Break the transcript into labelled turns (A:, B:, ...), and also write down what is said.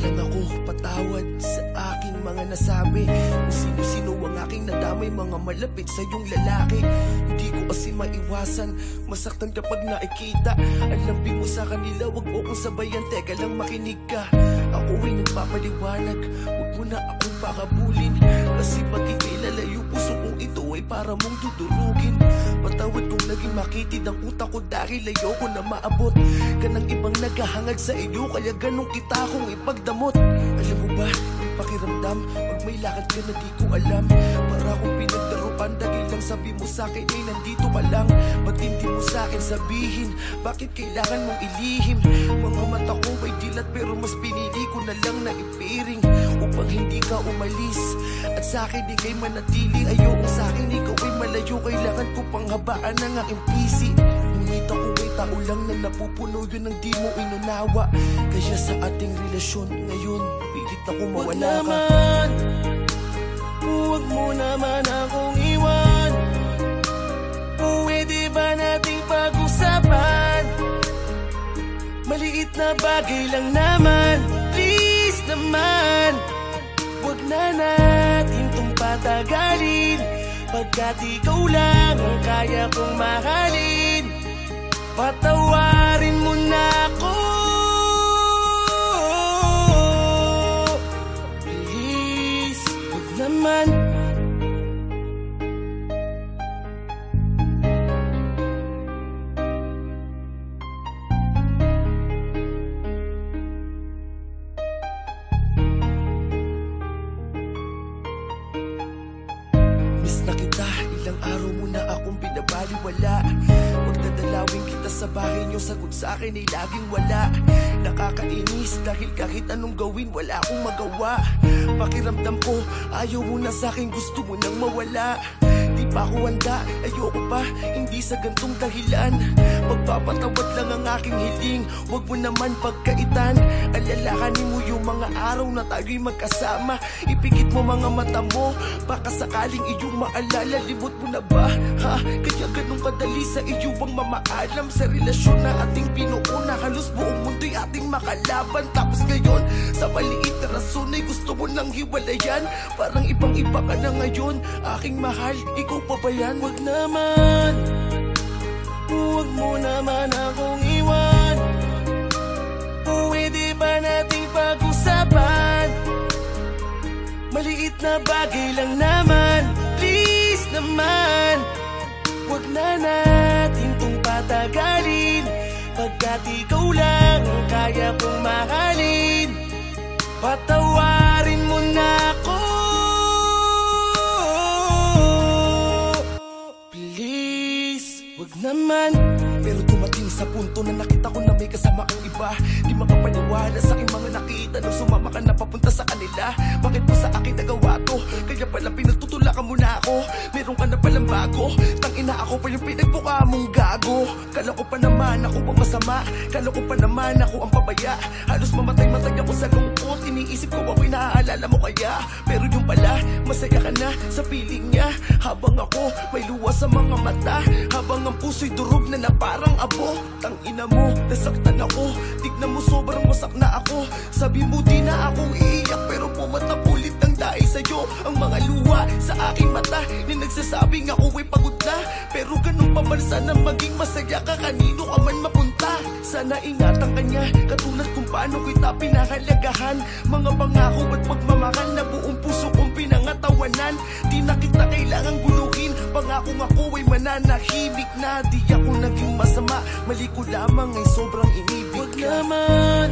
A: lang ako patawad sa aking mga nasabi. Kung sino-sino ang aking nadamay, mga malapit sa iyong lalaki. Hindi ko kasi maiwasan masaktan kapag nakikita. Alambing mo sa kanila, wag mo kong sabayan. Teka lang, makinig ka. Ako ay nagpapaliwanag, wag mo na akong pakabulin. Kasi pag ikilalayo, puso kong ito ay para mong dudurugin. Patawad kung naging makitid ang utak ko dahil ayoko na maabot ka ng ibang naghahangad sa iyo. Kaya ganun kita kong ipagdamot. Alam mo ba, pakiramdam pag may lakad ka na di ko alam. Para akong pinagdaruan dahil lang sabi mo sa'kin ay nandito ka lang. Ba't hindi mo sa'kin sabihin, bakit kailangan mong ilihim? Mga mata ko ay dilat pero mas pinili ko na lang na ipiring upang hindi ka umalis at sa'kin ikay manatili. Ayokong sa'kin ikaw ay malayo, kailangan ko pang habaan ng aking pisi. Ngunit ako ay tao lang na napupuno, yun ang di mo inunawa. Kaya sa ating relasyon ngayon, pilit ako mawala ka.
B: Huwag mo naman akong iwan. Pwede ba nating pag-usapan? Maliit na bagay lang naman, please naman. Huwag na natin tong patagalin, pagkat ikaw lang ang kaya kong mahalin. Patawarin mo na ako, please. Huwag naman.
A: Miss na kita, ilang araw mo na akong pinabaliwala. Magdadalawin kita sa bahay niyo, sagot sa akin ay laging wala. Nakakainis dahil kahit anong gawin wala akong magawa. Pakiramdam ko, ayaw mo na sa'kin, gusto mo nang mawala. Di pa ako handa, ayoko pa, hindi sa gantong dahilan. Pagpapatawad lang ang aking hiling, wag mo naman pagkaitan. Alalahanin mo yung mga araw na tayo'y magkasama. Ipikit mo mga mata mo, baka sakaling iyong maalala. Limot mo na ba, ha? Kaya ganun kadali sa iyo bang mamaalam sa relasyon na ating pinuuna. Halos buong mundo'y ating makalaban. Tapos ngayon, sa maliit na rason ay gusto mo nang hiwalayan. Parang ibang-iba ka na ngayon, aking mahal, ikaw pa ba yan?
B: Huwag naman, huwag mo naman akong iwan. Pwede ba nating pag-usapan? Maliit na bagay lang naman, please naman. Huwag na natin tong patagalin, pagkat ikaw lang ang kaya kong mahalin. Patawarin mo na ako, wag naman.
A: Pero dumating sa punto na nakita ko na may kasama kang iba. Di makapaniwala sa aking mga nakita nung sumama ka na papunta sa kanila. Bakit mo sa akin nagawa to? Kaya pala pinagtutulakan mo na ako. Meron ka na palang bago, tangina ako pa yung pinagbuka mong gago. Kala ko pa naman ako ang masama, kala ko pa naman ako ang pabaya. Halos mamatay-matay ako sa lungkot, iniisip ko ako'y naaalala mo kaya. Pero yung pala, masaya ka na sa piling niya. Habang ako may luwa sa mga mata, habang ang puso'y durog na parang abo. Tangina mo, nasaktan ako, tignan mo sobrang wasak na ako. Sabi mo di na akong iiyak, pero pumatapulit ng dahil sa'yo ang mga luwa sa aking mata. Ni nagsasabing ako ay pagod na, pero ganun pa man sana maging masaya ka kanino ka man mapunta. Sana ingatan ka niya, katulad kung paano kita pinahalagahan. Mga pangako at pagmamahal na buong puso kong pinangatawanan. Di na kita kailangang guluhin, pangakong ako ay mananahimik na. Di ako naging masama, mali ko lamang ay sobrang inibig.
B: Huwag naman,